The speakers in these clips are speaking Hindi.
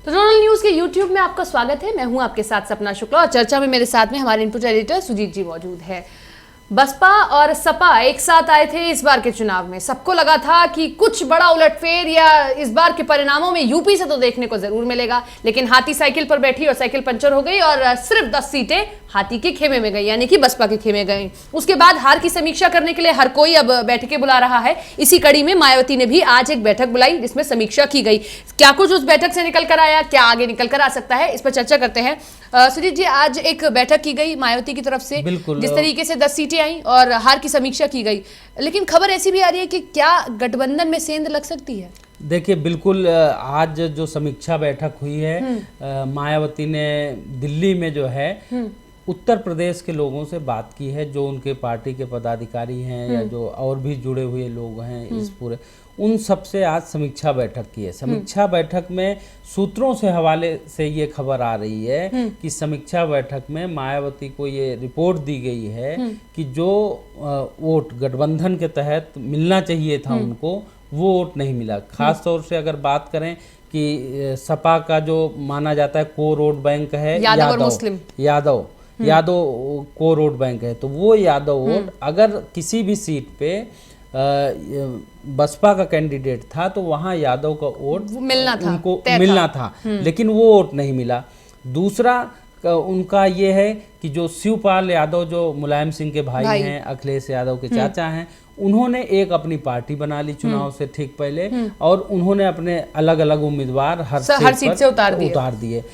तो ज़ोनल न्यूज़ के यूट्यूब में आपका स्वागत है। मैं हूं आपके साथ सपना शुक्ला और चर्चा में मेरे साथ में हमारे इनपुट एडिटर सुजीत जी मौजूद है। बसपा और सपा एक साथ आए थे इस बार के चुनाव में। सबको लगा था कि कुछ बड़ा उलटफेर या इस बार के परिणामों में यूपी से तो देखने को जरूर मिलेगा, लेकिन हाथी साइकिल पर बैठी और साइकिल पंचर हो गई और सिर्फ 10 सीटें हाथी के खेमे में गई, यानी कि बसपा के खेमे गई। उसके बाद हार की समीक्षा करने के लिए हर कोई अब बैठकें बुला रहा है। इसी कड़ी में मायावती ने भी आज एक बैठक बुलाई जिसमें समीक्षा की गई। क्या कुछ उस बैठक से निकल कर आया, क्या आगे निकल कर आ सकता है, इस पर चर्चा करते हैं। सुजीत जी, आज एक बैठक की गई मायावती की तरफ से, जिस तरीके से 10 सीटें आई और हार की समीक्षा की गई, लेकिन खबर ऐसी भी आ रही है कि क्या गठबंधन में सेंध लग सकती है? देखिए, बिल्कुल आज जो समीक्षा बैठक हुई है, मायावती ने दिल्ली में जो है उत्तर प्रदेश के लोगों से बात की है, जो उनके पार्टी के पदाधिकारी हैं या जो और भी जुड़े हुए लोग हैं इस पूरे, उन सब से आज समीक्षा बैठक की है। समीक्षा बैठक में सूत्रों से हवाले से ये खबर आ रही है कि समीक्षा बैठक में मायावती को ये रिपोर्ट दी गई है कि जो वोट गठबंधन के तहत मिलना चाहिए था उनको, वो वोट नहीं मिला। खास तौर से अगर बात करें कि सपा का जो माना जाता है कोर वोट बैंक है यादव कोर वोट बैंक है, तो वो यादव वोट अगर किसी भी सीट पे बसपा का कैंडिडेट था तो वहां यादव का वोट उनको मिलना था, लेकिन वो वोट नहीं मिला। दूसरा उनका ये है कि जो शिवपाल यादव जो मुलायम सिंह के भाई हैं, अखिलेश यादव के चाचा हैं, उन्होंने एक अपनी पार्टी बना ली चुनाव से ठीक पहले और उन्होंने अपने अलग अलग उम्मीदवार हर सीट से उतार दिए।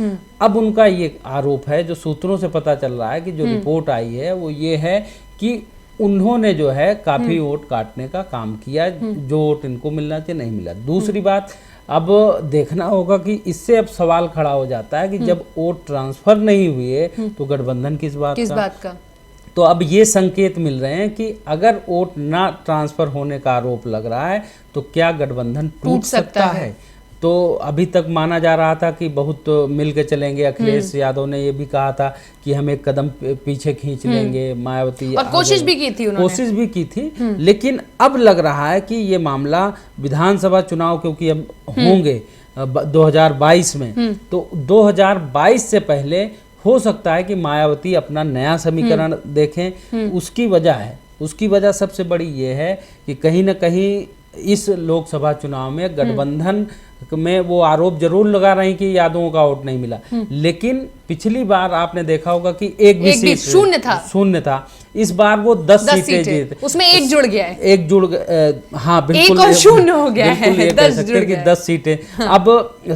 अब उनका ये आरोप है, जो सूत्रों से पता चल रहा है कि जो रिपोर्ट आई है वो ये है कि उन्होंने जो है काफी वोट काटने का काम किया, जो वोट इनको मिलना चाहिए नहीं मिला। दूसरी बात, अब देखना होगा कि इससे अब सवाल खड़ा हो जाता है कि जब वोट ट्रांसफर नहीं हुए तो गठबंधन किस बात का? तो अब ये संकेत मिल रहे हैं कि अगर वोट ना ट्रांसफर होने का आरोप लग रहा है तो क्या गठबंधन टूट सकता है? तो अभी तक माना जा रहा था कि बहुत मिल के चलेंगे। अखिलेश यादव ने ये भी कहा था कि हम एक कदम पीछे खींच लेंगे, मायावती और कोशिश भी की थी। लेकिन अब लग रहा है कि ये मामला विधानसभा चुनाव क्योंकि अब होंगे 2022 में, तो 2022 से पहले हो सकता है कि मायावती अपना नया समीकरण देखें। उसकी वजह सबसे बड़ी ये है कि कहीं ना कहीं इस लोकसभा चुनाव में गठबंधन में वो आरोप जरूर लगा रहे हैं कि यादवों का वोट नहीं मिला, लेकिन पिछली बार आपने देखा होगा कि एक भी सीट शून्य था। इस बार वो 10 सीटें जीते, उसमें एक जुड़ गया है, हाँ बिल्कुल, एक और शून्य हो गया है, 10 सीटें। अब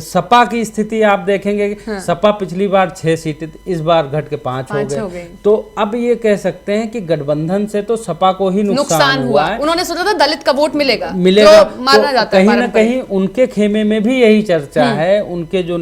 सपा की स्थिति आप देखेंगे, सपा पिछली बार 6 सीटें, इस बार घट के 5 हो गए। तो अब ये कह सकते हैं कि गठबंधन से तो सपा को ही नुकसान हुआ है। उन्होंने सोचा था दलित का वोट मिलेगा, माना जाता है। कहीं ना कहीं उनके खेमे में भी यही चर्चा है, उनके जो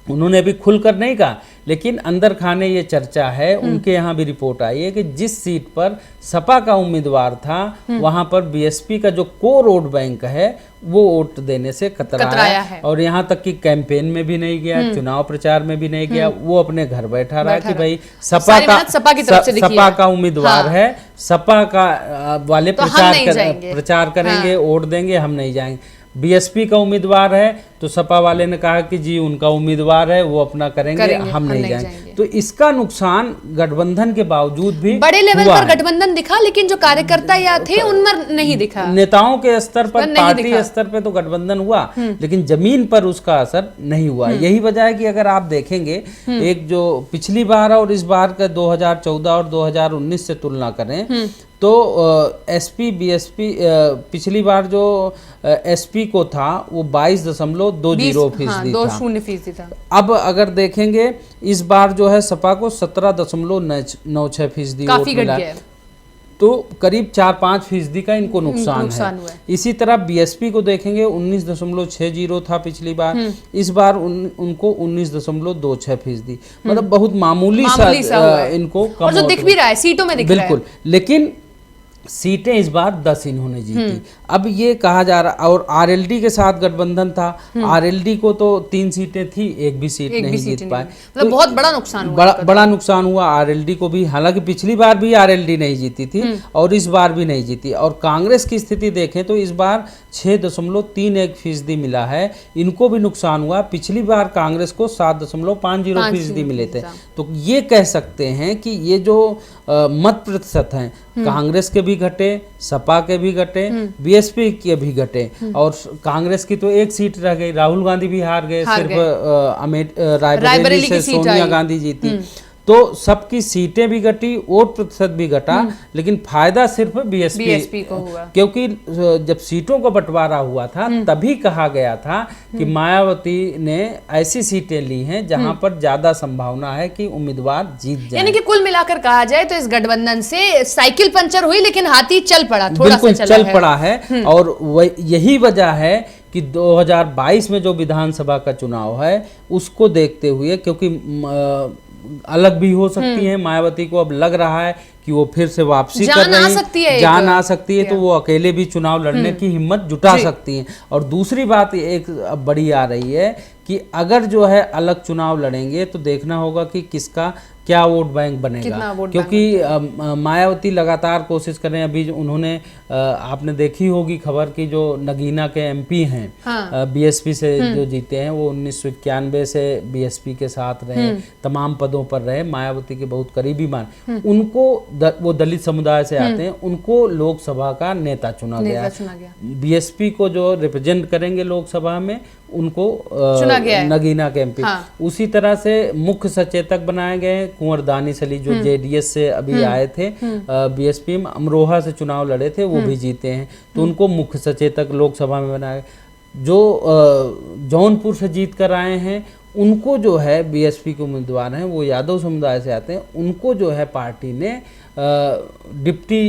उन्होंने अभी खुलकर नहीं कहा, लेकिन अंदर खाने ये चर्चा है, उनके यहाँ भी रिपोर्ट आई है कि जिस सीट पर सपा का उम्मीदवार था वहां पर बीएसपी का जो कोर वोट बैंक है वो वोट देने से कतराया है और यहाँ तक कि कैंपेन में भी नहीं गया, चुनाव प्रचार में भी नहीं गया, वो अपने घर बैठा रहा कि भाई सपा का उम्मीदवार है, सपा का वाले प्रचार करेंगे, वोट देंगे, हम नहीं जाएंगे। बीएसपी का उम्मीदवार है तो सपा वाले ने कहा कि जी उनका उम्मीदवार है, वो अपना करेंगे, हम नहीं जाएंगे। तो इसका नुकसान गठबंधन के बावजूद भी बड़े लेवल पर गठबंधन दिखा, लेकिन जो कार्यकर्ता या थे उनमें नहीं दिखा। नेताओं के स्तर पर, पार्टी स्तर पर तो गठबंधन हुआ, लेकिन जमीन पर उसका असर नहीं हुआ। यही वजह है कि अगर आप देखेंगे, एक जो पिछली बार और इस बार का 2014 और 2019 से तुलना करें तो एसपी बीएसपी पिछली बार जो एसपी को था वो 22.20% था। अब अगर देखेंगे इस बार जो है सपा को 17.96% वोट मिला, तो करीब 4-5% का इनको नुकसान है। इसी तरह बीएसपी को देखेंगे 19.60 था पिछली बार, इस बार उनको 19.26%, मतलब बहुत मामूली सा इनको कम, और जो दिख भी रहा है सीटों में दिख रहा है। बिल्कुल, लेकिन सीटें इस बार 10 इन्होंने जीती। अब ये कहा जा रहा, और आरएलडी के साथ गठबंधन था, आरएलडी को तो 3 सीटें थी, एक भी सीट नहीं जीत पाए, मतलब बहुत बड़ा नुकसान हुआ, बड़ा नुकसान हुआ आरएलडी को भी। हालांकि पिछली बार भी आरएलडी नहीं जीती थी और इस बार भी नहीं जीती। और कांग्रेस की स्थिति देखें तो इस बार 6.31% मिला है, इनको भी नुकसान हुआ। पिछली बार कांग्रेस को 7.50% मिले थे। तो ये कह सकते हैं कि ये जो मत प्रतिशत हैं, कांग्रेस के भी घटे, सपा के भी घटे, बीएसपी के भी घटे, और कांग्रेस की तो एक सीट रह गई, राहुल गांधी भी हार गए, सिर्फ रायबरेली से सोनिया गांधी जीती। तो सबकी सीटें भी घटी, वोट प्रतिशत भी घटा, लेकिन फायदा सिर्फ बीएसपी को हुआ, क्योंकि जब सीटों का बंटवारा हुआ था तभी कहा गया था कि मायावती ने ऐसी सीटें ली हैं जहां पर ज्यादा संभावना है कि उम्मीदवार जीत जाए। यानी कि कुल मिलाकर कहा जाए तो इस गठबंधन से साइकिल पंचर हुई, लेकिन हाथी चल पड़ा, थोड़ा सा चल पड़ा है। और यही वजह है कि 2022 में जो विधानसभा का चुनाव है उसको देखते हुए, क्योंकि अलग भी हो सकती है, मायावती को अब लग रहा है कि वो फिर से वापसी कर रही है, जान आ सकती है, तो वो अकेले भी चुनाव लड़ने की हिम्मत जुटा सकती हैं। और दूसरी बात एक अब बड़ी आ रही है कि अगर जो है अलग चुनाव लड़ेंगे तो देखना होगा कि किसका क्या वोट बैंक बनेगा, क्योंकि मायावती लगातार कोशिश कर रहे हैं। अभी उन्होंने आपने देखी होगी खबर की, जो नगीना के एमपी हैं, बीएसपी से जो जीते हैं, वो 1991 से बीएसपी के साथ रहे, तमाम पदों पर रहे, मायावती के बहुत करीबी मान, उनको वो दलित समुदाय से आते हैं, उनको लोकसभा का नेता चुना गया। बीएसपी को जो रिप्रेजेंट करेंगे लोकसभा में उनको चुना गया है, नगीना के एमपी। उसी तरह से मुख्य सचेतक बनाए गए कुंवर दानिश अली, जो जेडीएस से अभी आए थे, बीएसपी में अमरोहा से चुनाव लड़े थे, वो भी जीते हैं, तो उनको मुख्य सचेतक लोकसभा में बनाए। जो जौनपुर से जीत कर आए हैं उनको जो है बीएसपी के उम्मीदवार हैं, वो यादव समुदाय से आते हैं, उनको जो है पार्टी ने डिप्टी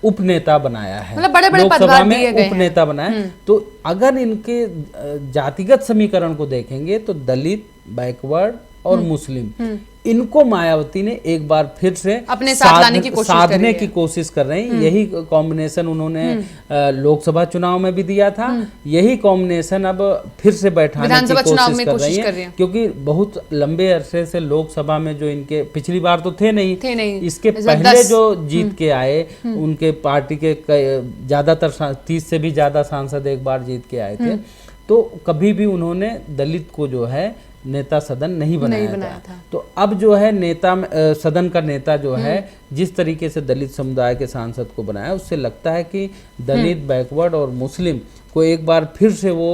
उपनेता बनाया है, मतलब बड़े-बड़े लोकसभा में उपनेता बनाया। तो अगर इनके जातिगत समीकरण को देखेंगे तो दलित, बैकवर्ड और मुस्लिम, इनको मायावती ने एक बार फिर से अपने साथ लाने की कोशिश कर रहे हैं। यही कॉम्बिनेशन उन्होंने लोकसभा चुनाव में भी दिया था, यही कॉम्बिनेशन अब फिर से बैठाने की कोशिश कर रही है, क्योंकि बहुत लंबे अरसे से लोकसभा में जो इनके पिछली बार तो थे नहीं, इसके पहले जो जीत के आए उनके पार्टी के ज्यादातर 30 से भी ज्यादा सांसद एक बार जीत के आए थे, तो कभी भी उन्होंने दलित को जो है नेता सदन नहीं बनाया था। तो अब जो है नेता सदन का नेता जो है जिस तरीके से दलित समुदाय के सांसद को बनाया, उससे लगता है कि दलित, बैकवर्ड और मुस्लिम को एक बार फिर से वो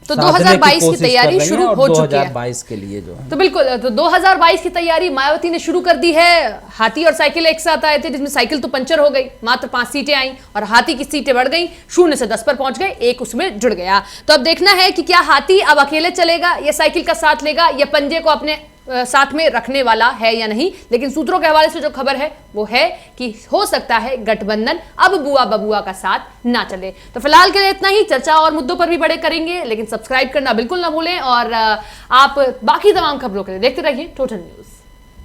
तो 2022 की तैयारी शुरू हो चुकी है 2022 के लिए जो है। तो बिल्कुल, तो 2022 की तैयारी मायावती ने शुरू कर दी है। हाथी और साइकिल एक साथ आए थे, जिसमें साइकिल तो पंचर हो गई, मात्र 5 सीटें आई, और हाथी की सीटें बढ़ गई, 0 से 10 पर पहुंच गए, एक उसमें जुड़ गया। तो अब देखना है कि क्या हाथी अब अकेले चलेगा या साइकिल का साथ लेगा, या पंजे को अपने साथ में रखने वाला है या नहीं। लेकिन सूत्रों के हवाले से जो खबर है वो है कि हो सकता है गठबंधन अब बुआ बबुआ का साथ ना चले। तो फिलहाल के लिए इतना ही, चर्चा और मुद्दों पर भी बड़े करेंगे, लेकिन सब्सक्राइब करना बिल्कुल ना भूलें, और आप बाकी तमाम खबरों के लिए देखते रहिए टोटल न्यूज।